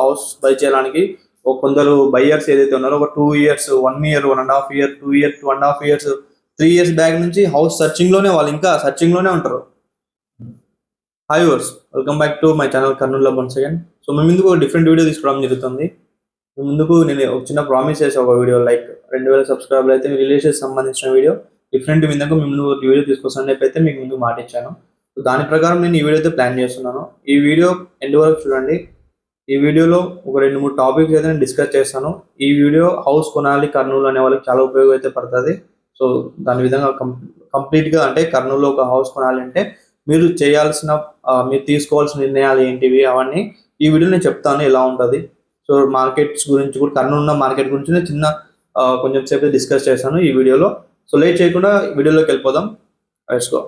House by చేయడానికి కొందరు buyers ఏదైతే ఉన్నారో ఒక 2 years, 1 year, 1.5 year, 2 year, 2.5 years, 3 years back నుంచి హౌస్ సర్చింగ్ లోనే వాళ్ళు ఇంకా సర్చింగ్ లోనే ఉంటారు. హాయ్ వర్స్, welcome back to my channel Kurnool once again. So మేము ముందుకు డిఫరెంట్ వీడియో తీసుకోవడం జరుగుతుంది. ముందుకు నేను ఒక చిన్న ప్రామిస్ చేసే ఒక వీడియో లైక్ 2000 సబ్స్క్రైబర్లు అయితే రిలేషన్స్ సంబంధించిన వీడియో డిఫరెంట్ విధంగా మేము ముందు వీడియో తీసుకొస్తాను అయితే మీకు ముందు మాట ఇచ్చాను. సో దాని ప్రకారం నేను ఈ వీడియో అయితే ప్లాన్ చేస్తున్నాను. ఈ వీడియో ఎండ్ వరకు చూడండి. ఈ వీడియోలో ఒక 2-3 టాపిక్స్ అయితే నేను డిస్కస్ చేస్తాను. ఈ వీడియో హౌస్ కొనాలి కర్నూలు అనే వాళ్ళకి చాలా ఉపయోగం అయితే పడుతుంది. సో దాని విధంగా కంప్లీట్గా అంటే కర్నూలులో ఒక హౌస్ కొనాలి అంటే మీరు చేయాల్సిన మీరు తీసుకోవాల్సిన నిర్ణయాలు ఏంటివి అవన్నీ ఈ వీడియో నేను చెప్తాను ఎలా ఉంటుంది. సో మార్కెట్స్ గురించి కూడా కర్నూలు ఉన్న మార్కెట్ గురించి నేను చిన్న కొంచెం సేపు డిస్కస్ చేస్తాను ఈ వీడియోలో. సో లేట్ చేయకుండా వీడియోలోకి వెళ్ళిపోదాం. Let's go.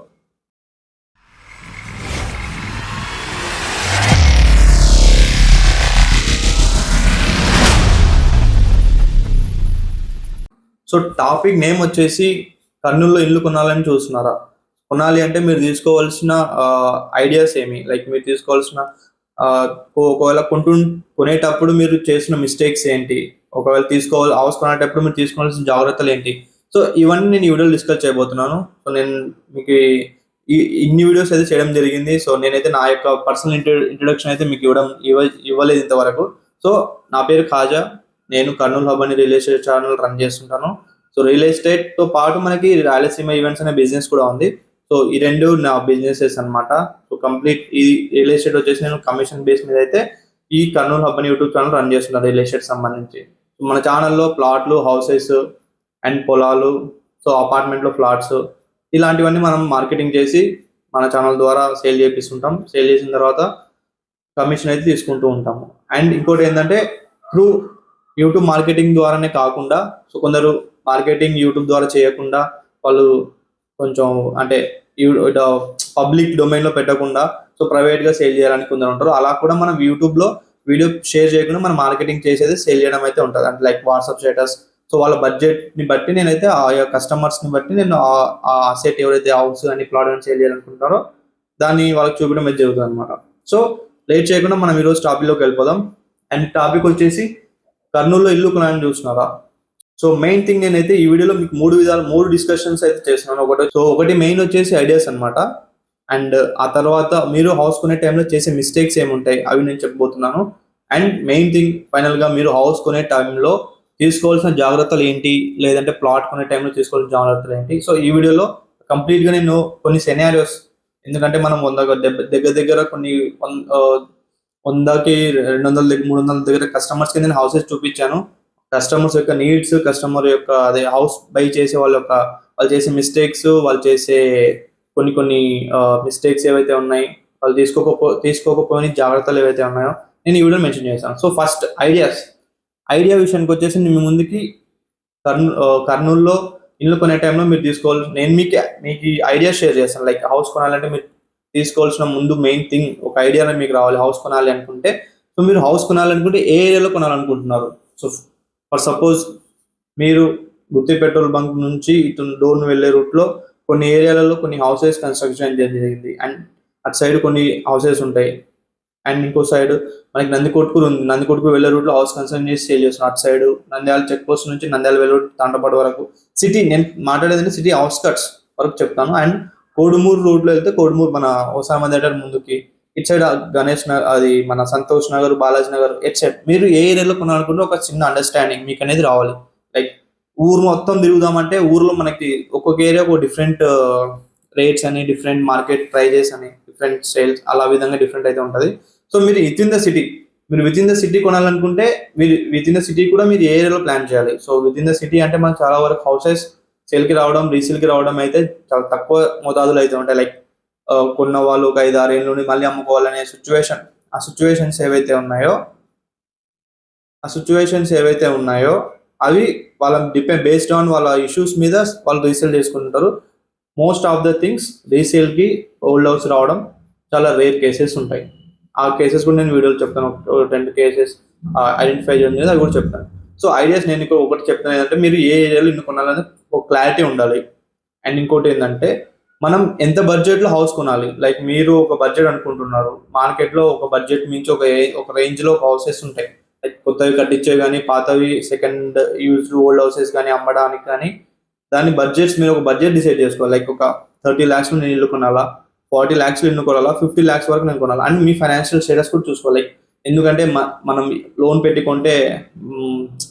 So topic name వచ్చేసి కర్నూలులో ఇల్లు కొనాలని చూస్తున్నారా? కొనాలి అంటే మీరు తీసుకోవాల్సిన ఐడియాస్ ఏమి, లైక్ మీరు తీసుకోవాల్సిన ఒకవేళ కొనేటప్పుడు మీరు చేసిన మిస్టేక్స్ ఏంటి, ఒకవేళ హౌస్ కొనేటప్పుడు మీరు తీసుకోవాల్సిన జాగ్రత్తలు ఏంటి. సో ఇవన్నీ నేను ఈ వీడియోలో డిస్కస్ చేయబోతున్నాను. సో నేను మీకు ఇన్ని వీడియోస్ అయితే చేయడం జరిగింది. సో నేనైతే నా యొక్క పర్సనల్ ఇంట్రొడక్షన్ అయితే మీకు ఇవ్వలేదు ఇంతవరకు. సో నా పేరు ఖాజా, నేను కర్నూలు హబ్ అని రియల్ ఎస్టేట్ ఛానల్ రన్ చేస్తుంటాను. సో రియల్ ఎస్టేట్ తో పాటు మనకి రాయలసీమ ఈవెంట్స్ అనే బిజినెస్ కూడా ఉంది. సో ఈ రెండు నా బిజినెసెస్ అనమాట. సో కంప్లీట్ ఈ రియల్ ఎస్టేట్ వచ్చేసి నేను కమిషన్ బేస్ మీద అయితే ఈ కర్నూలు హబ్ అని యూట్యూబ్ ఛానల్ రన్ చేస్తున్నాను రియల్ ఎస్టేట్ సంబంధించి. మన ఛానల్లో ప్లాట్లు, హౌసెస్ అండ్ పొలాలు, సో అపార్ట్మెంట్లో ఫ్లాట్స్ ఇలాంటివన్నీ మనం మార్కెటింగ్ చేసి మన ఛానల్ ద్వారా సేల్ చేపిస్తుంటాం. సేల్ చేసిన తర్వాత కమిషన్ అయితే తీసుకుంటూ ఉంటాము. అండ్ ఇంకోటి ఏంటంటే త్రూ యూట్యూబ్ మార్కెటింగ్ ద్వారానే కాకుండా సో కొందరు మార్కెటింగ్ యూట్యూబ్ ద్వారా చేయకుండా వాళ్ళు కొంచెం అంటే పబ్లిక్ డొమైన్లో పెట్టకుండా సో ప్రైవేట్గా సేల్ చేయాలని కొందరు ఉంటారు. అలా కూడా మనం యూట్యూబ్లో వీడియో షేర్ చేయకుండా మనం మార్కెటింగ్ చేసేది సేల్ చేయడం అయితే ఉంటుంది. అంటే లైక్ వాట్సాప్ స్టేటస్. సో వాళ్ళ బడ్జెట్ని బట్టి నేనైతే ఆ కస్టమర్స్ని బట్టి నేను ఆ అసెట్ ఎవరైతే హౌస్ అని ప్లాట్ అని సేల్ చేయాలనుకుంటారో దాన్ని వాళ్ళకి చూపించడం అయితే జరుగుతుంది అనమాట. సో లేట్ చేయకుండా మనం ఈరోజు టాపిక్లోకి వెళ్ళిపోదాం. అండ్ టాపిక్ వచ్చేసి కర్నూలులో ఇల్లు కొనాలని చూస్తున్నారా? సో మెయిన్ థింగ్ నేనైతే ఈ వీడియోలో మీకు 3 డిస్కషన్స్ అయితే చేస్తున్నాను. ఒకటి మెయిన్ వచ్చేసి ఐడియాస్ అనమాట. అండ్ ఆ తర్వాత మీరు హౌస్ కొనే టైంలో చేసే మిస్టేక్స్ ఏముంటాయి అవి నేను చెప్పబోతున్నాను. అండ్ మెయిన్ థింగ్ ఫైనల్గా మీరు హౌస్ కొనే టైంలో తీసుకోవాల్సిన జాగ్రత్తలు ఏంటి, లేదంటే ప్లాట్ కొనే టైంలో తీసుకోవాల్సిన జాగ్రత్తలు ఏంటి. సో ఈ వీడియోలో కంప్లీట్గా నేను కొన్ని సెనారియోస్, ఎందుకంటే మనం దగ్గర కొన్ని 100కి 200 300 దగ్గర కస్టమర్స్కి నేను హౌసెస్ చూపించాను. కస్టమర్స్ యొక్క నీడ్స్, కస్టమర్ యొక్క అదే హౌస్ బై చేసే వాళ్ళు చేసే మిస్టేక్స్, వాళ్ళు చేసే కొన్ని మిస్టేక్స్ ఏవైతే ఉన్నాయి, వాళ్ళు తీసుకోకపోయిన జాగ్రత్తలు ఏవైతే ఉన్నాయో నేను ఈ వీడియో మెన్షన్ చేశాను. సో ఫస్ట్ ఐడియా విషయానికి వచ్చేసి మీ ముందుకి కర్నూలులో ఇల్లు కొనే టైంలో మీరు నేను మీకు ఐడియా షేర్ చేస్తాను. లైక్ హౌస్ కొనాలంటే మీరు తీసుకోవాల్సిన ముందు మెయిన్ థింగ్ ఒక ఐడియా మీకు రావాలి. హౌస్ కొనాలి అనుకుంటే సో మీరు హౌస్ కొనాలనుకుంటే ఏ ఏరియాలో కొనాలనుకుంటున్నారు? సో ఫర్ సపోజ్ మీరు గుత్తి పెట్రోల్ బంక్ నుంచి ఇటు డోర్ను వెళ్ళే రూట్లో కొన్ని ఏరియాలలో కొన్ని హౌసెస్ కన్స్ట్రక్షన్ జరిగింది. అండ్ అటు సైడ్ కొన్ని హౌసెస్ ఉంటాయి. అండ్ ఇంకో సైడ్ మనకి నందికొట్కూరు ఉంది. నందికొట్కూరు వెళ్ళే రూట్లో హౌస్ కన్స్ట్రక్షన్ చేసి సేల్ చేస్తున్నాం. అటు సైడ్ నంద్యాల చెక్ పోస్ట్ నుంచి నంద్యాల వెళ్ళే రూట్ తాండపాడు వరకు సిటీ, నేను మాట్లాడేది సిటీ అవుట్స్కట్స్ వరకు చెప్తాను. అండ్ కోడుమూరు రోడ్లో వెళ్తే కోడుమూరు మన ఓసామా థియేటర్ ముందుకి, ఇటు సైడ్ గణేష్ నగర్, అది మన సంతోష్ నగర్, బాలాజీ నగర్, ఇటు సైడ్ మీరు ఏ ఏరియాలో కొనాలనుకుంటే ఒక చిన్న అండర్స్టాండింగ్ మీకు అనేది రావాలి. లైక్ ఊరు మొత్తం తిరుగుదామంటే ఊర్లో మనకి ఒక్కొక్క ఏరియా ఒక డిఫరెంట్ రేట్స్ అని, డిఫరెంట్ మార్కెట్ ప్రైజెస్ అని, డిఫరెంట్ సేల్స్ అలా విధంగా డిఫరెంట్ అయితే ఉంటుంది. సో మీరు విత్ ఇన్ ద సిటీ కొనాలనుకుంటే మీరు విత్ ఇన్ ద సిటీ కూడా మీరు ఏ ఏరియాలో ప్లాన్ చేయాలి. So with in the city అంటే మనకు చాలా వరకు హౌసెస్ సేల్కి రావడం, రీసేల్కి రావడం అయితే చాలా తక్కువ మోతాదులు అయితే ఉంటాయి. లైక్ కొన్న వాళ్ళు ఒక 5-6 ఏళ్ళ నుండి మళ్ళీ అమ్ముకోవాలనే సిచ్యువేషన్స్ ఏవైతే ఉన్నాయో అవి వాళ్ళ బేస్డ్ ఆన్ వాళ్ళ ఇష్యూస్ మీద వాళ్ళు రీసేల్ చేసుకుంటారు. మోస్ట్ ఆఫ్ ద థింగ్స్ రీసేల్కి ఓల్డ్ హౌస్ రావడం చాలా రేర్ కేసెస్ ఉంటాయి. ఆ కేసెస్ కూడా నేను వీడియోలో చెప్తాను. 2 కేసెస్ ఐడెంటిఫై చేయడం అది కూడా చెప్తాను. సో ఐడియాస్ నేను ఒకటి చెప్తాను ఏంటంటే మీరు ఏ ఏరియాలో ఇల్లు కొనాలని ఒక క్లారిటీ ఉండాలి. అండ్ ఇంకోటి ఏంటంటే మనం ఎంత బడ్జెట్లో హౌస్ కొనాలి, లైక్ మీరు ఒక బడ్జెట్ అనుకుంటున్నారు, మార్కెట్లో ఒక బడ్జెట్ మించి ఒక రేంజ్లో హౌసెస్ ఉంటాయి, లైక్ కొత్తవి కట్టించే కానీ పాతవి సెకండ్ యూజ్ ఓల్డ్ హౌసెస్ కానీ అమ్మడానికి కానీ. దాని బడ్జెట్స్ మీరు ఒక బడ్జెట్ డిసైడ్ చేసుకోవాలి, లైక్ ఒక 30 lakhs నేను ఇల్లు కొనాలా, 40 lakhs ఇల్లు కొనాలా, 50 lakhs వరకు నేను కొనాలా, అండ్ మీ ఫైనాన్షియల్ స్టేటస్ కూడా చూసుకోవాలి. ఎందుకంటే మనం లోన్ పెట్టుకుంటే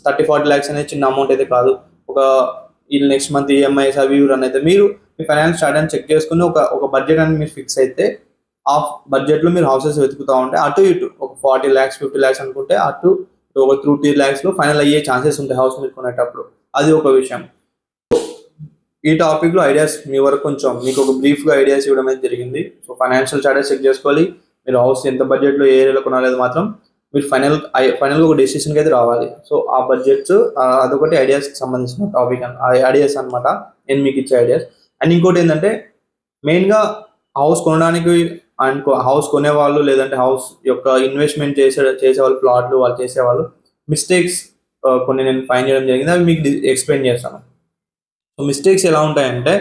30-40 lakhs అనేది చిన్న అమౌంట్ అయితే కాదు. ఒక ఈ నెక్స్ట్ మంత్ ఈఎంఐస్ అవి రన్ అయితే మీరు మీ ఫైనాన్స్ స్టార్ట్ అని చెక్ చేసుకుని ఒక బడ్జెట్ అని మీరు ఫిక్స్ అయితే ఆ బడ్జెట్లో మీరు హౌసెస్ వెతుకుతూ ఉంటే అటు ఇటు ఒక 40 lakhs 50 lakhs అనుకుంటే అటు ఒక 2-3 lakhsలో ఫైనల్ అయ్యే ఛాన్సెస్ ఉంటాయి హౌస్ మీరు కొనేటప్పుడు. అది ఒక విషయం. ఈ టాపిక్లో ఐడియాస్ మీ వరకు కొంచెం మీకు ఒక బ్రీఫ్గా ఐడియాస్ ఇవ్వడం అయితే జరిగింది. సో ఫైనాన్షియల్ స్టాటస్ చెక్ చేసుకోవాలి, మీరు హౌస్ ఎంత బడ్జెట్లో ఏ ఏరియాలో కొనాలేదు మాత్రం మీరు ఫైనల్గా ఒక డెసిషన్కి అయితే రావాలి. సో ఆ బడ్జెట్స్ అదొకటి ఐడియాస్కి సంబంధించిన టాపిక్ ఐడియాస్ అనమాట, నేను మీకు ఇచ్చే ఐడియాస్. అండ్ ఇంకోటి ఏంటంటే మెయిన్గా హౌస్ కొనడానికి అండ్ హౌస్ కొనేవాళ్ళు లేదంటే హౌస్ యొక్క ఇన్వెస్ట్మెంట్ చేసేవాళ్ళు ప్లాట్లు వాళ్ళు చేసేవాళ్ళు మిస్టేక్స్ కొన్ని నేను ఫైండ్ చేయడం జరిగింది, అవి మీకు ఎక్స్ప్లెయిన్ చేస్తాను. సో మిస్టేక్స్ ఎలా ఉంటాయంటే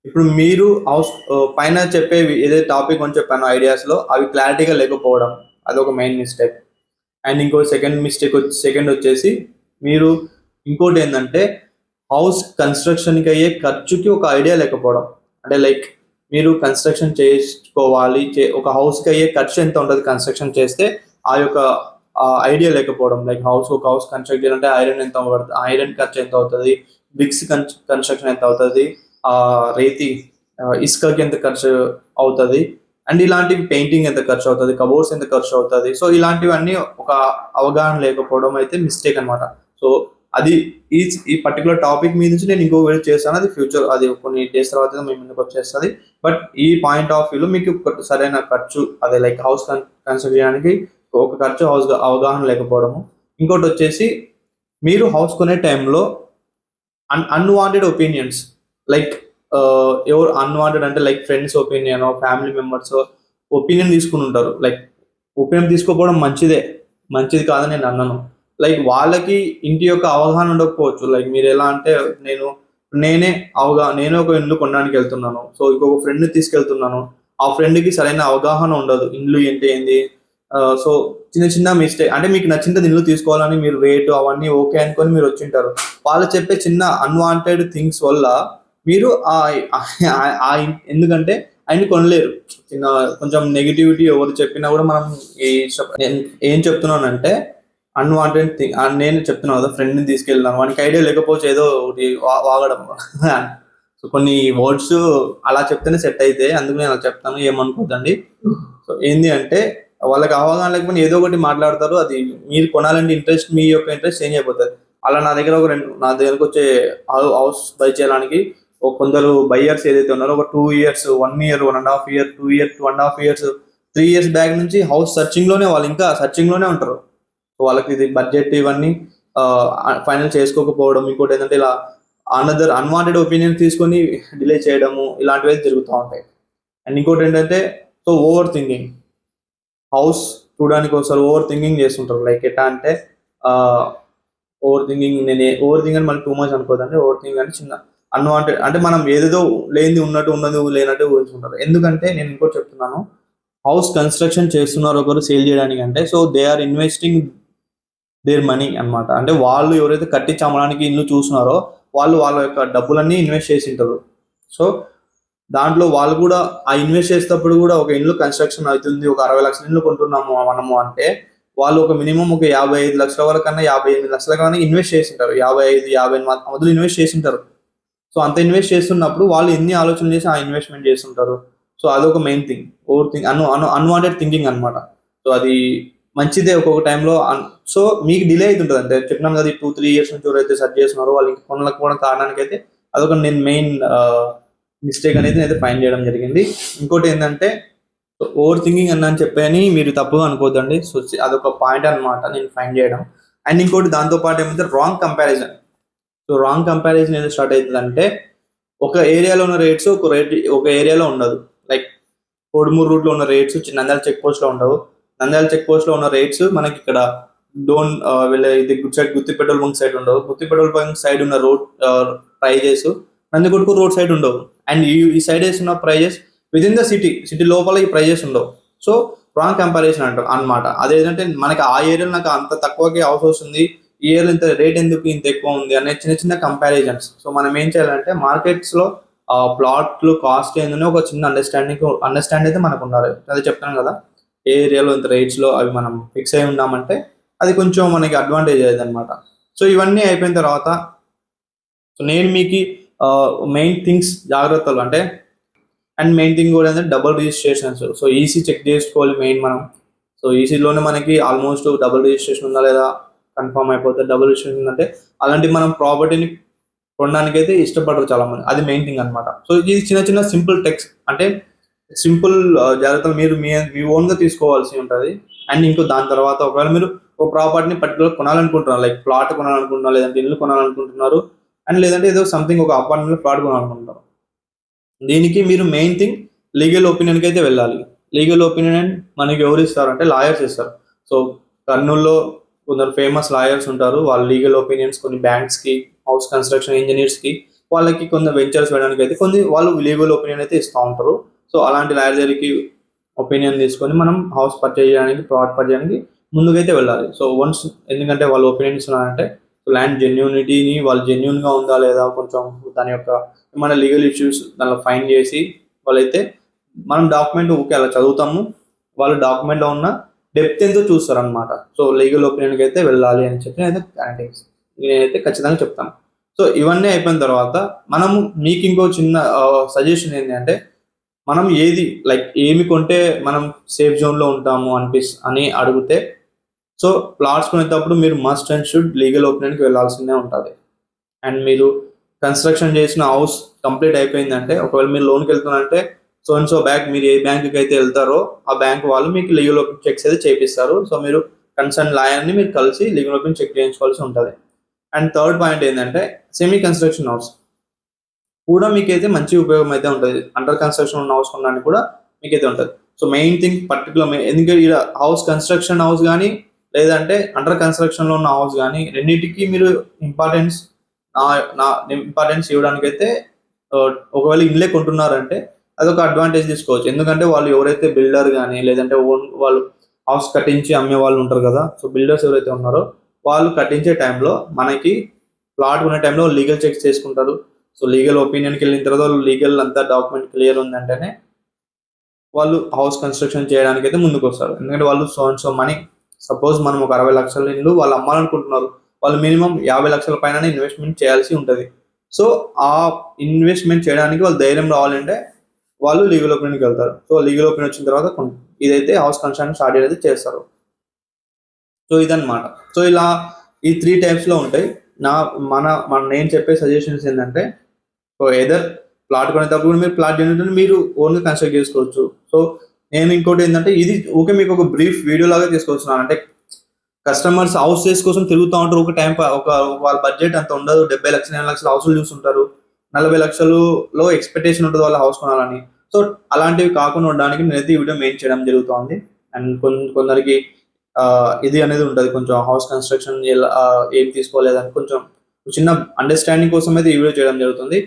ఇప్పుడు మీరు హౌస్ పైన చెప్పేవి ఏదైతే టాపిక్ అని చెప్పానో ఐడియాస్లో అవి క్లారిటీగా లేకపోవడం, అదొక మెయిన్ మిస్టేక్. అండ్ ఇంకో సెకండ్ వచ్చేసి మీరు ఇంకోటి ఏంటంటే హౌస్ కన్స్ట్రక్షన్కి అయ్యే ఖర్చుకి ఒక ఐడియా లేకపోవడం. అంటే లైక్ మీరు కన్స్ట్రక్షన్ చేసుకోవాలి, ఒక హౌస్కి అయ్యే ఖర్చు ఎంత ఉంటుంది కన్స్ట్రక్షన్ చేస్తే ఆ యొక్క ఐడియా లేకపోవడం. లైక్ ఒక హౌస్ కన్స్ట్రక్ట్ చేయాలంటే ఐరన్ ఎంత పడుతుంది, ఐరన్ ఖర్చు ఎంత అవుతుంది, బ్రిక్స్ కన్స్ట్రక్షన్ ఎంత అవుతుంది, రేతి ఇసుకకి ఎంత ఖర్చు అవుతుంది, అండ్ ఇలాంటివి పెయింటింగ్ ఎంత ఖర్చు అవుతుంది, కబోర్డ్స్ ఎంత ఖర్చు అవుతుంది. సో ఇలాంటివన్నీ ఒక అవగాహన లేకపోవడం అయితే మిస్టేక్ అనమాట. సో అది ఈ పర్టికులర్ టాపిక్ మీద నుంచి నేను ఇంకో వీడియో చేస్తాను, అది ఫ్యూచర్, అది కొన్ని డేస్ తర్వాత మీ ముందుకు వచ్చేస్తుంది. బట్ ఈ పాయింట్ ఆఫ్ వ్యూలో మీకు సరైన ఖర్చు అదే లైక్ హౌస్ కన్స్ట్రక్ట్ చేయడానికి ఒక ఖర్చు అవగాహన లేకపోవడము. ఇంకోటి వచ్చేసి మీరు హౌస్ కొనే టైంలో అన్వాంటెడ్ ఒపీనియన్స్, లైక్ ఎవరు అన్వాంటెడ్ అంటే like friends opinion, family members opinion తీసుకుని ఉంటారు. లైక్ ఒపీనియన్ తీసుకోకపోవడం మంచిది కాదని నేను అన్నాను. లైక్ వాళ్ళకి ఇంటి యొక్క అవగాహన ఉండకపోవచ్చు. లైక్ మీరు ఎలా అంటే నేనే ఒక ఇల్లు కొనడానికి వెళ్తున్నాను, సో ఇంకొక ఫ్రెండ్ని తీసుకెళ్తున్నాను, ఆ ఫ్రెండ్కి సరైన అవగాహన ఉండదు ఇల్లు ఏంటి. సో చిన్న మిస్టేక్ అంటే మీకు నచ్చిన ఇల్లు తీసుకోవాలని మీరు రేటు అవన్నీ ఓకే అనుకొని మీరు వచ్చింటారు, వాళ్ళు చెప్పే చిన్న అన్వాంటెడ్ థింగ్స్ వల్ల మీరు ఎందుకంటే ఆయన కొనలేరు. కొంచెం నెగిటివిటీ ఎవరు చెప్పినా కూడా మనం ఏం చెప్తున్నానంటే అన్వాంటెడ్ థింగ్ నేను చెప్తున్నాను కదా, ఫ్రెండ్ని తీసుకెళ్ళినాను వానికి ఐడియా లేకపోతే ఏదో ఒకటి వాగడం. సో కొన్ని వర్డ్స్ అలా చెప్తేనే సెట్ అయితే అందుకు నేను అలా చెప్తాను, ఏమనుకోద్దండి. సో ఏంది అంటే వాళ్ళకి అవగాహన లేకపోతే ఏదో ఒకటి మాట్లాడతారు, అది మీరు కొనాలంటే మీ యొక్క ఇంట్రెస్ట్ చేంజ్ అయిపోతుంది. అలా నా దగ్గరకు వచ్చే హౌస్ బై చేయడానికి కొందరు బయ్యర్స్ ఏదైతే ఉన్నారో ఒక 2 years 1 year 1.5 year 2 years 2.5 years 3 years back నుంచి హౌస్ వాళ్ళు ఇంకా సర్చింగ్ లోనే ఉంటారు. వాళ్ళకి ఇది బడ్జెట్ ఇవన్నీ ఫైనల్ చేసుకోకపోవడం, ఇంకోటి ఏంటంటే ఇలా అన్వాంటెడ్ ఒపీనియన్ తీసుకొని డిలే చేయడము, ఇలాంటివి జరుగుతూ ఉంటాయి. అండ్ ఇంకోటి ఏంటంటే సో ఓవర్ థింకింగ్, హౌస్ చూడడానికి ఒకసారి ఓవర్ థింకింగ్ చేస్తుంటారు. లైక్ ఎట్లా అంటే ఓవర్ థింకింగ్ అని మనకి టూ మచ్ అనుకోదండి. ఓవర్ థింకింగ్ అంటే చిన్న అన్వాంటెడ్ అంటే మనం ఏదేదో లేనిది ఉన్నది లేనట్టు ఊహించుకుంటారు. ఎందుకంటే నేను ఇంకోటి చెప్తున్నాను, హౌస్ కన్స్ట్రక్షన్ చేస్తున్నారు ఒకరు సేల్ చేయడానికి అంటే so they are investing their money అనమాట. అంటే వాళ్ళు ఎవరైతే కట్టించి అమ్మడానికి ఇల్లు చూస్తున్నారో వాళ్ళ యొక్క డబ్బులన్నీ ఇన్వెస్ట్ చేసి ఉంటారు. సో దాంట్లో వాళ్ళు కూడా ఆ ఇన్వెస్ట్ చేసేటప్పుడు కూడా ఒక ఇల్లు కన్స్ట్రక్షన్ అవుతుంది, ఒక 60 లక్షల ఇల్లు కొంటున్నాము మనము అంటే వాళ్ళు ఒక మినిమం ఒక 55 లక్షల వరకు కన్నా 58 లక్షల కన్నా ఇన్వెస్ట్ చేసింటారు. 55 మొదలు ఇన్వెస్ట్ చేసింటారు. సో అంత ఇన్వెస్ట్ చేస్తున్నప్పుడు వాళ్ళు ఎన్ని ఆలోచనలు చేసి ఆ ఇన్వెస్ట్మెంట్ చేస్తుంటారు. సో అదొక main thing, over think unwanted thinking అనమాట. సో అది మంచిదే ఒక్కొక్క టైంలో. సో మీకు డిలే అవుతుంటుంది అంటే చెప్పినాను కదా, 2-3 years నుంచి ఎవరైతే సెర్చ్ చేస్తున్నారో వాళ్ళు ఇంకా కొనలేకపోవడం కారణానికి అయితే అదొక నేను మెయిన్ మిస్టేక్ అనేది అయితే ఫైండ్ చేయడం జరిగింది. ఇంకోటి ఏంటంటే ఓవర్ థింకింగ్ అని చెప్పని మీరు తప్పుగా అనుకోవద్దండి. సో అదొక పాయింట్ అనమాట నేను ఫైండ్ చేయడం. అండ్ ఇంకోటి దాంతోపాటు ఏమైతే wrong comparison. So wrong comparison ఏదో స్టార్ట్ అవుతుందంటే ఒక ఏరియాలో ఉన్న రేట్స్ ఒక ఏరియాలో ఉండదు. లైక్ కోడుమూరు రూట్లో ఉన్న రేట్స్ నంద్యాల చెక్ పోస్ట్లో ఉండవు. నంద్యాల చెక్ పోస్ట్లో ఉన్న రేట్స్ మనకి ఇక్కడ ఇది గుత్తి పెట్రోల్ బంక్ సైడ్ ఉండవు. గుత్తి పెట్రోల్ బంక్ సైడ్ ఉన్న road prices Nandikotkur road side ఉండవు. అండ్ ఈ సైడ్ వేస్తున్న prices with in the city లోపల ఈ ప్రైజెస్ ఉండవు. సో రాంగ్ కంపారిజన్ అంటారు అనమాట. అదేంటంటే మనకి ఆ ఏరియాలో నాకు అంత తక్కువకి హౌస్ వస్తుంది, ఈ ఏరియాలో ఇంత రేట్ ఎందుకు ఇంత ఎక్కువ ఉంది అనే చిన్న చిన్న కంపారిజన్స్. సో మనం ఏం చేయాలంటే మార్కెట్స్ లో ప్లాట్లు కాస్ట్ ఏంటనే ఒక చిన్న అండర్స్టాండ్ అయితే మనకు ఉండాలి. అదే చెప్తాను కదా, ఏ ఏరియాలో ఇంత రేట్స్ లో అవి మనం ఫిక్స్ అయి ఉన్నామంటే అది కొంచెం మనకి అడ్వాంటేజ్ అయ్యేది అనమాట. సో ఇవన్నీ అయిపోయిన తర్వాత సో నేను మీకు మెయిన్ థింగ్స్ జాగ్రత్తలు అంటే, అండ్ మెయిన్ థింగ్ కూడా ఏంటంటే double registrations. So EC check చేసుకోవాలి మెయిన్ మనం. సో ఈసీలోనే మనకి ఆల్మోస్ట్ డబుల్ రిజిస్ట్రేషన్ ఉందా లేదా కన్ఫర్మ్ అయిపోతుంది. డబుల్ రిజిస్ట్రేషన్ అంటే అలాంటి మనం ప్రాపర్టీని కొనడానికి అయితే ఇష్టపడరు చాలా మంది, అది మెయిన్ థింగ్ అనమాట. సో ఇది చిన్న చిన్న సింపుల్ టెక్స్ అంటే సింపుల్ జాగ్రత్తలు మీరు మీ ఓన్గా తీసుకోవాల్సి ఉంటుంది. అండ్ ఇంకో దాని తర్వాత ఒకవేళ మీరు ఒక ప్రాపర్టీని పర్టికులర్ కొనాలనుకుంటున్నారు, లైక్ ప్లాట్ కొనాలనుకుంటున్నారు, లేదంటే ఇల్లు కొనాలనుకుంటున్నారు, అండ్ లేదంటే ఏదో సంథింగ్ ఒక అపార్ట్మెంట్ ప్లాట్ కొనాలనుకుంటున్నారు, దీనికి మీరు మెయిన్ థింగ్ లీగల్ ఒపీనియన్కి అయితే వెళ్ళాలి. లీగల్ ఒపీనియన్ మనకి ఎవరు ఇస్తారు అంటే లాయర్స్ ఇస్తారు. సో కర్నూలులో కొందరు ఫేమస్ లాయర్స్ ఉంటారు, వాళ్ళ లీగల్ ఒపీనియన్స్ కొన్ని బ్యాంక్స్కి, హౌస్ కన్స్ట్రక్షన్ ఇంజనీర్స్కి, వాళ్ళకి కొందరు వెంచర్స్ వేయడానికి అయితే కొన్ని వాళ్ళు లీగల్ ఒపీనియన్ అయితే ఇస్తూ ఉంటారు. సో అలాంటి లాయర్ దగ్గరికి ఒపీనియన్ తీసుకొని మనం హౌస్ పర్చేజ్ చేయడానికి, ప్లాట్ పర్చేజ్ చేయడానికి ముందుకైతే వెళ్ళాలి. సో వన్స్ ఎందుకంటే వాళ్ళు ఒపీనియన్ ఇస్తున్నారంటే ల్యాండ్ జెన్యూనిటీని వాళ్ళు జెన్యూన్గా ఉందా లేదా, కొంచెం దాని యొక్క ఏమైనా లీగల్ ఇష్యూస్ దానిలో ఫైన్ చేసి వాళ్ళైతే మనం డాక్యుమెంట్ ఓకే అలా చదువుతాము, వాళ్ళు డాక్యుమెంట్లో ఉన్న డెప్త్ ఎంతో చూస్తారు అనమాట. సో లీగల్ ఒపీనియన్కి అయితే వెళ్ళాలి అని చెప్పి నేనైతే ఖచ్చితంగా చెప్తాను. సో ఇవన్నీ అయిపోయిన తర్వాత మనము మీకు ఇంకో చిన్న సజెషన్ ఏంటి అంటే, మనం ఏది లైక్ ఏమి కొంటే మనం సేఫ్ జోన్లో ఉంటాము అని అడిగితే, సో ప్లాట్స్ కొనేటప్పుడు మీరు మస్ట్ అండ్ షుడ్ లీగల్ ఒపీనియన్కి వెళ్ళాల్సిందే ఉంటుంది. అండ్ మీరు కన్స్ట్రక్షన్ చేసిన హౌస్ కంప్లీట్ అయిపోయిందంటే, ఒకవేళ మీరు లోన్కి వెళ్తున్నారంటే సో అండ్ సో బ్యాంక్, మీరు ఏ బ్యాంకుకి అయితే వెళ్తారో ఆ బ్యాంక్ వాళ్ళు మీకు లీగల్ ఒపీనియన్ చెక్స్ అయితే చేపిస్తారు. సో మీరు కన్సర్న్ లాయర్ని మీరు కలిసి లీగల్ ఒపీనియన్ చెక్ చేయించుకోవాల్సి ఉంటుంది. అండ్ థర్డ్ పాయింట్ ఏంటంటే సెమీ కన్స్ట్రక్షన్ హౌస్ కూడా మీకైతే మంచి ఉపయోగం అయితే ఉంటుంది. అండర్ కన్స్ట్రక్షన్ ఉన్న హౌస్ కొనడానికి కూడా మీకైతే ఉంటుంది. సో మెయిన్ థింగ్ పర్టికులర్ ఎందుకంటే ఇక్కడ హౌస్ కన్స్ట్రక్షన్ హౌస్ కానీ లేదంటే అండర్ కన్స్ట్రక్షన్లో ఉన్న హౌస్ కానీ రెండింటికి మీరు ఇంపార్టెన్స్ ఇవ్వడానికి అయితే ఒకవేళ ఇల్లే కొంటున్నారంటే అదొక అడ్వాంటేజ్ తీసుకోవచ్చు. ఎందుకంటే వాళ్ళు ఎవరైతే బిల్డర్ కానీ లేదంటే ఓన్ వాళ్ళు హౌస్ కట్టించి అమ్మే వాళ్ళు ఉంటారు కదా, సో బిల్డర్స్ ఎవరైతే ఉన్నారో వాళ్ళు కట్టించే టైంలో మనకి ప్లాట్ కొనే టైంలో లీగల్ చెక్స్ చేసుకుంటారు. సో లీగల్ ఒపీనియన్కి వెళ్ళిన తర్వాత లీగల్ అంతా డాక్యుమెంట్ క్లియర్ ఉందంటేనే వాళ్ళు హౌస్ కన్స్ట్రక్షన్ చేయడానికి అయితే ముందుకు వస్తారు. ఎందుకంటే వాళ్ళు సో మనీ, సపోజ్ మనం ఒక 60 లక్షల ఇల్లు వాళ్ళు అమ్మాలనుకుంటున్నారు, వాళ్ళు మినిమం 50 లక్షల పైన ఇన్వెస్ట్మెంట్ చేయాల్సి ఉంటుంది. సో ఆ ఇన్వెస్ట్మెంట్ చేయడానికి వాళ్ళు ధైర్యం రావాలంటే వాళ్ళు లీగల్ ఒపీనియన్కి వెళ్తారు. సో లీగల్ ఒపీనియన్ వచ్చిన తర్వాత ఇదైతే హౌస్ కన్స్ట్రక్షన్ స్టార్ట్ అయితే చేస్తారు. సో ఇదన్నమాట. సో ఇలా ఈ 3 టైప్స్లో ఉంటాయి. నేను చెప్పే సజెషన్స్ ఏంటంటే, సో ఎదర్ ప్లాట్ కొనేటప్పుడు మీరు ప్లాట్ జనరేటర్ మీరు ఓన్గా కన్స్ట్రక్ట్ చేసుకోవచ్చు. సో నేను ఇంకోటి ఏంటంటే ఇది ఓకే మీకు ఒక బ్రీఫ్ వీడియో లాగా తీసుకొస్తున్నాను. అంటే కస్టమర్స్ హౌస్ కోసం తిరుగుతూ ఉంటారు, ఒక వాళ్ళ బడ్జెట్ అంత ఉండదు, 70 లక్షలు 80 లక్షల హౌస్లు చూస్తుంటారు, 40 లక్షలలో ఎక్స్పెక్టేషన్ ఉంటుంది వాళ్ళ హౌస్ కొనాలని. సో అలాంటివి కాకుండా ఉండడానికి నేనైతే ఈ వీడియో మెయిన్ చేయడం జరుగుతుంది. అండ్ కొందరికి ఇది అనేది ఉంటుంది, కొంచెం హౌస్ కన్స్ట్రక్షన్ ఏం తీసుకోలేదని కొంచెం చిన్న అండర్స్టాండింగ్ కోసం అయితే ఈ వీడియో చేయడం జరుగుతుంది.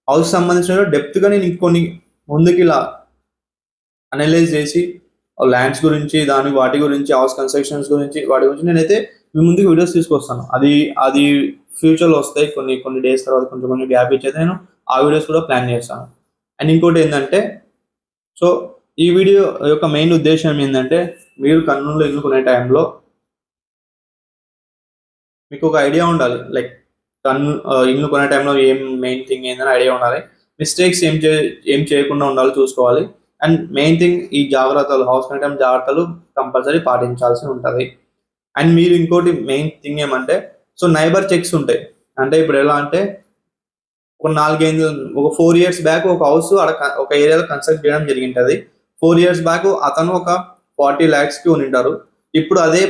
హౌస్ సంబంధించిన డెప్త్గా నేను ఇంకొన్ని ముందుకి ఇలా అనలైజ్ చేసి ల్యాండ్స్ గురించి వాటి గురించి హౌస్ కన్స్ట్రక్షన్స్ గురించి వాటి గురించి నేనైతే మీ ముందుకు వీడియోస్ తీసుకొస్తాను. అది ఫ్యూచర్లో వస్తాయి, కొన్ని డేస్ తర్వాత కొంచెం గ్యాప్ ఇచ్చేది నేను ఆ వీడియోస్ కూడా ప్లాన్ చేస్తాను. అండ్ ఇంకోటి ఏంటంటే, సో ఈ వీడియో యొక్క మెయిన్ ఉద్దేశం ఏంటంటే, మీరు కర్నూలులో ఇల్లు కొనే టైంలో మీకు ఒక ఐడియా ఉండాలి, లైక్ ఇల్లు కొనే టైంలో ఏం మెయిన్ థింగ్ ఏందని ఐడియా ఉండాలి. మిస్టేక్స్ ఏం చేయకుండా ఉండాలి చూసుకోవాలి. అండ్ మెయిన్ థింగ్ ఈ జాగ్రత్తలు, హౌస్ కొనే టైం జాగ్రత్తలు కంపల్సరీ పాటించాల్సి ఉంటుంది. అండ్ మీరు ఇంకోటి మెయిన్ థింగ్ ఏమంటే, సో నైబర్ చెక్స్ ఉంటాయి. అంటే ఇప్పుడు ఎలా అంటే ఒక 4 ఇయర్స్ బ్యాక్ ఒక హౌస్ ఒక ఏరియాలో కన్స్ట్రక్ట్ చేయడం జరిగింటుంది. 4 ఇయర్స్ బ్యాక్ అతను ఒక 40 lakhsకి కొనింటారు. ఇప్పుడు అదే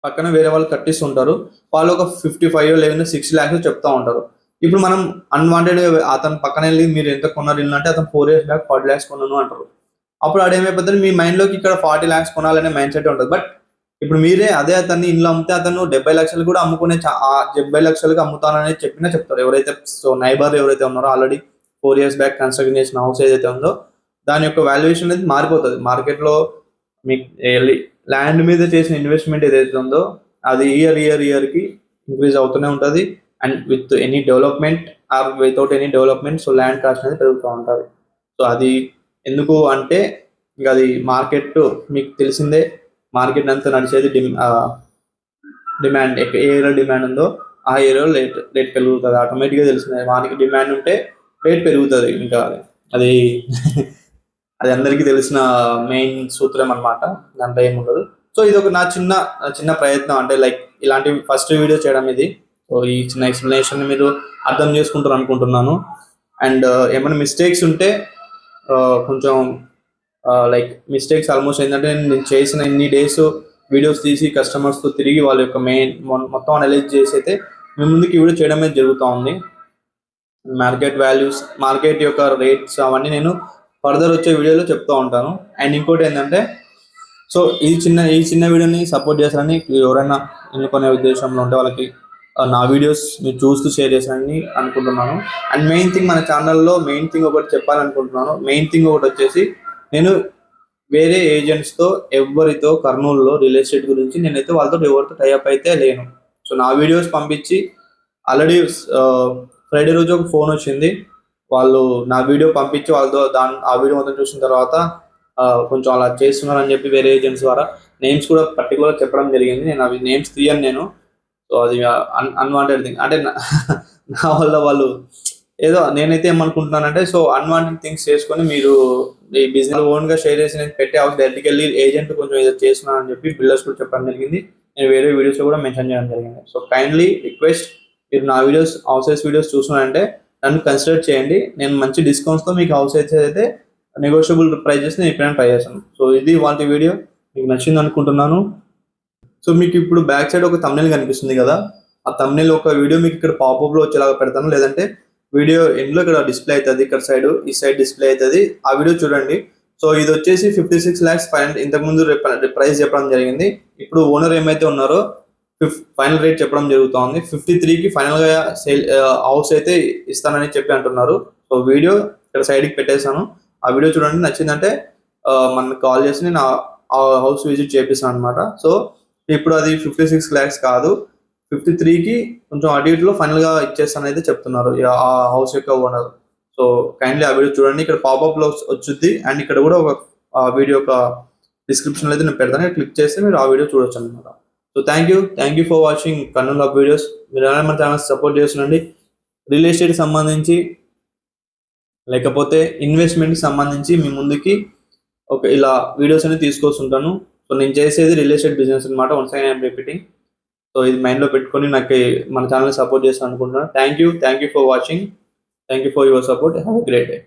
పక్కన వేరే వాళ్ళు కట్టిస్తుంటారు, వాళ్ళు ఒక 55 లేదా 60 lakhs చెప్తా ఉంటారు. ఇప్పుడు మనం అన్వాంటెడ్ అతను పక్కన వెళ్ళి మీరు ఎంత కొన్నారు ఇల్లు అంటే అతను 4 years బ్యాక్ 40 lakhs కొన్నాను అంటారు. అప్పుడు అదేమైపోతుంది, మీ మైండ్లోకి ఇక్కడ 40 lakhs కొనాలనే మైండ్ సెట్ ఉంటుంది. బట్ ఇప్పుడు మీరే అదే అతన్ని ఇంట్లో అమ్మితే అతను 70 లక్షలు కూడా అమ్ముకునే ఆ 70 లక్షలకి అమ్ముతానని చెప్తారు. ఎవరైతే నైబర్ ఎవరైతే ఉన్నారో ఆల్రెడీ 4 ఇయర్స్ బ్యాక్ కన్స్ట్రక్షన్ చేసిన హౌస్ ఏదైతే ఉందో దాని యొక్క వాల్యుయేషన్ అనేది మారిపోతుంది. మార్కెట్లో మీకు ల్యాండ్ మీద చేసిన ఇన్వెస్ట్మెంట్ ఏదైతే ఉందో అది ఇయర్కి ఇంక్రీజ్ అవుతూనే ఉంటుంది. And with any development or without any development so land cost అనేది పెరుగుతూ ఉంటుంది. సో అది ఎందుకు అంటే ఇంకా అది మార్కెట్ మీకు తెలిసిందే, మార్కెట్ అంతా నడిచేది డిమాండ్. ఏ ఏరియా డిమాండ్ ఉందో ఆ ఏరియాలో రేట్ పెరుగుతుంది. ఆటోమేటిక్గా తెలిసిందే, మార్కెట్ డిమాండ్ ఉంటే రేట్ పెరుగుతుంది. ఇంకా అది అది అందరికీ తెలిసిన మెయిన్ సూత్రం అనమాట, దాంట్లో ఏముండదు. సో ఇది ఒక నా చిన్న ప్రయత్నం, అంటే లైక్ ఇలాంటి ఫస్ట్ వీడియో చేయడం ఇది. సో ఈ చిన్న ఎక్స్ప్లెనేషన్ మీరు అర్థం చేసుకుంటారు అనుకుంటున్నాను. అండ్ ఏమైనా మిస్టేక్స్ ఉంటే కొంచెం లైక్ మిస్టేక్స్ ఆల్మోస్ట్ ఏంటంటే నేను చేసిన ఇన్ని డేస్ వీడియోస్ తీసి కస్టమర్స్తో తిరిగి వాళ్ళ యొక్క మొత్తం అనలైజ్ చేసి అయితే మీ ముందుకి వీడియో చేయడం అనేది జరుగుతూ ఉంది. మార్కెట్ వాల్యూస్, మార్కెట్ యొక్క రేట్స్ అవన్నీ నేను ఫర్దర్ వచ్చే వీడియోలో చెప్తూ ఉంటాను. అండ్ ఇంకోటి ఏంటంటే సో ఈ చిన్న వీడియోని సపోర్ట్ చేస్తారని ఎవరైనా ఎన్నుకునే ఉద్దేశంలో ఉంటే వాళ్ళకి నా వీడియోస్ మీరు చూస్తూ షేర్ చేశారని అనుకుంటున్నాను. అండ్ మెయిన్ థింగ్ మన ఛానల్లో మెయిన్ థింగ్ ఒకటి చెప్పాలనుకుంటున్నాను. మెయిన్ థింగ్ ఒకటి వచ్చేసి నేను వేరే ఏజెంట్స్తో ఎవరితో కర్నూలులో రియల్ ఎస్టేట్ గురించి నేనైతే వాళ్ళతో ఎవరితో టైఅప్ అయితే లేను. సో నా వీడియోస్ పంపించి ఆల్రెడీ ఫ్రైడే రోజు ఒక ఫోన్ వచ్చింది. వాళ్ళు నా వీడియో పంపించి వాళ్ళతో ఆ వీడియో మొత్తం చూసిన తర్వాత కొంచెం అలా చేస్తున్నారని చెప్పి వేరే ఏజెంట్స్ ద్వారా నేమ్స్ కూడా పర్టికులర్ చెప్పడం జరిగింది. నేను అవి నేమ్స్ తీయను నేను. సో అది అన్వాంటెడ్ థింగ్ అంటే నా వల్ల వాళ్ళు ఏదో నేనైతే ఏమనుకుంటున్నానంటే సో అన్వాంటెడ్ థింగ్స్ చేసుకొని మీరు ఈ బిజినెస్ ఓన్గా షేర్ చేసి నేను పెట్టే హౌస్ డైరెక్ట్కి వెళ్ళి ఏజెంట్ కొంచెం ఏదో చేస్తున్నానని చెప్పి బిల్డర్స్ కూడా చెప్పడం జరిగింది. నేను వేరే వీడియోస్లో కూడా మెన్షన్ చేయడం జరిగింది. సో కైండ్లీ రిక్వెస్ట్, మీరు నా వీడియోస్ హౌసెస్ వీడియోస్ చూస్తున్నారంటే నన్ను కన్సిడర్ చేయండి. నేను మంచి డిస్కౌంట్స్తో మీకు హౌసెస్ అయితే నెగోషియబుల్ ప్రైజెస్ నేను ఎప్పుడైనా ట్రై చేస్తాను. సో ఇది వాళ్ళ వీడియో, మీకు నచ్చింది అనుకుంటున్నాను. సో మీకు ఇప్పుడు బ్యాక్ సైడ్ ఒక థంబ్నెయిల్ కనిపిస్తుంది కదా, ఆ థంబ్నెయిల్ ఒక వీడియో మీకు ఇక్కడ పాపప్లో వచ్చేలాగా పెడతాను, లేదంటే వీడియో ఎండ్లో ఇక్కడ డిస్ప్లే అవుతుంది, ఇక్కడ సైడ్ ఈ సైడ్ డిస్ప్లే అవుతుంది, ఆ వీడియో చూడండి. సో ఇది వచ్చేసి 56 lakhs ఇంతకుముందు ప్రైస్ చెప్పడం జరిగింది. ఇప్పుడు ఓనర్ ఏమైతే ఉన్నారో ఫైనల్ రేట్ చెప్పడం జరుగుతుంది. 53కి ఫైనల్గా సేల్ హౌస్ అయితే ఇస్తానని చెప్పి అంటున్నారు. సో వీడియో ఇక్కడ సైడ్కి పెట్టేశాను, ఆ వీడియో చూడండి. నచ్చిందంటే మనకు కాల్ చేసి నేను ఆ హౌస్ విజిట్ చేపిస్తాను అనమాట. సో ఇప్పుడు అది 56 lakhs కాదు, 53కి కొంచెం అటు ఇటులో ఫైనల్గా ఇచ్చేస్తాను అయితే చెప్తున్నారు ఆ హౌస్ యొక్క ఓనర్. సో కైండ్లీ ఆ వీడియో చూడండి, ఇక్కడ పాపప్లో వచ్చుద్ది. అండ్ ఇక్కడ కూడా ఒక వీడియో యొక్క డిస్క్రిప్షన్లో అయితే నేను పెడతాను, క్లిక్ చేస్తే మీరు ఆ వీడియో చూడొచ్చు అనమాట. So thank you for watching Kurnool up videos. మీరు ఎలా మన ఛానల్ సపోర్ట్ చేస్తుండండి. రియల్ ఎస్టేట్కి సంబంధించి లేకపోతే ఇన్వెస్ట్మెంట్కి సంబంధించి మీ ముందుకి ఇలా వీడియోస్ అనేది తీసుకొస్తుంటాను. సో నేను చేసేది రియల్ ఎస్టేట్ బిజినెస్ అనమాట, వన్స్ ఐఎమ్ రిపీటింగ్. సో ఇది మైండ్లో పెట్టుకొని నాకు మన ఛానల్ సపోర్ట్ చేస్తాను అనుకుంటున్నాను. Thank you for watching. Thank you for your support. Have a great day.